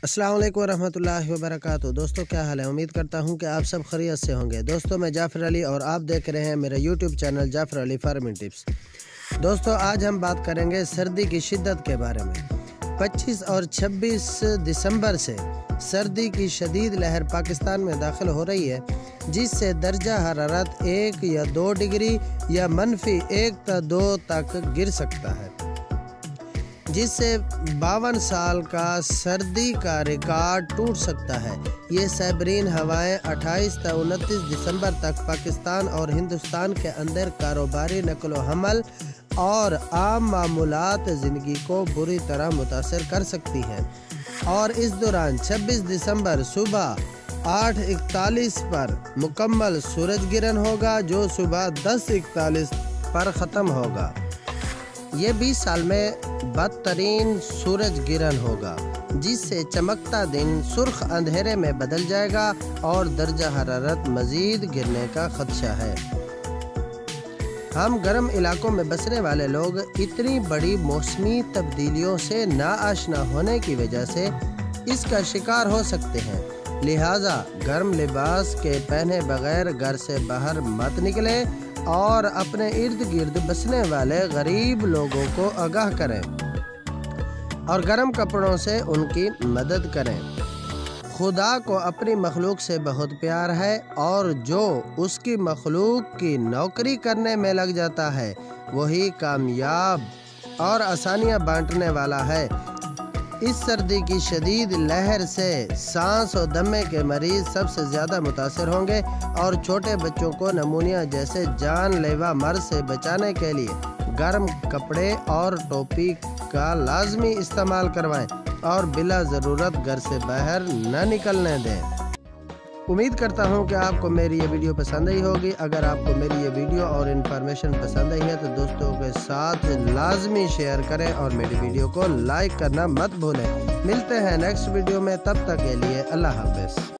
السلام علیکم ورحمۃ اللہ وبرکاتہ۔ دوستو کیا حال ہے؟ امید کرتا ہوں کہ آپ سب خیریت سے ہوں گے۔ دوستو میں جعفر علی اور آپ دیکھ رہے ہیں میرا یوٹیوب چینل جعفر علی فارمنگ ٹپس۔ دوستو آج ہم بات کریں گے سردی کی شدت کے بارے میں۔ 25 اور 26 دسمبر سے سردی کی شدید لہر پاکستان میں داخل ہو رہی ہے، جس سے درجہ حرارت 1 یا 2 ڈگری یا -1 تا 2 تک گر سکتا ہے، جس سے 52 سال کا سردی کا ریکارڈ ٹوٹ سکتا ہے۔ یہ سیبرین ہوائیں 28 تا 29 دسمبر تک پاکستان اور ہندوستان کے اندر کاروباری نقل و حمل اور عام معمولات زندگی کو بری طرح متاثر کر سکتی ہیں، اور اس دوران 26 دسمبر صبح 8:41 پر مکمل سورج گرہن ہوگا، جو صبح 10:41 پر ختم ہوگا۔ یہ 20 سال میں بدترین سورج گرہن ہوگا، جس سے چمکتا دن سرخ اندھیرے میں بدل جائے گا اور درجہ حرارت مزید گرنے کا خدشہ ہے۔ ہم گرم علاقوں میں بسنے والے لوگ اتنی بڑی موسمی تبدیلیوں سے ناآشنا ہونے کی وجہ سے اس کا شکار ہو سکتے ہیں، لہٰذا گرم لباس کے پہنے بغیر گھر سے باہر مت نکلیں اور اپنے ارد گرد بسنے والے غریب لوگوں کو آگاہ کریں اور گرم کپڑوں سے ان کی مدد کریں۔ خدا کو اپنی مخلوق سے بہت پیار ہے، اور جو اس کی مخلوق کی نوکری کرنے میں لگ جاتا ہے وہی کامیاب اور آسانیاں بانٹنے والا ہے۔ اس سردی کی شدید لہر سے سانس و دمے کے مریض سب سے زیادہ متاثر ہوں گے، اور چھوٹے بچوں کو نمونیا جیسے جان لیوا مرض سے بچانے کے لیے گرم کپڑے اور ٹوپی کا لازمی استعمال کروائیں اور بلا ضرورت گھر سے باہر نہ نکلنے دیں۔ امید کرتا ہوں کہ آپ کو میری یہ ویڈیو پسند آئی ہوگی۔ اگر آپ کو میری یہ ویڈیو اور انفارمیشن پسند آئی ہے تو دوستوں کے ساتھ لازمی شیئر کریں اور میری ویڈیو کو لائک کرنا مت بھولیں۔ ملتے ہیں نیکسٹ ویڈیو میں، تب تک کے لیے اللہ حافظ۔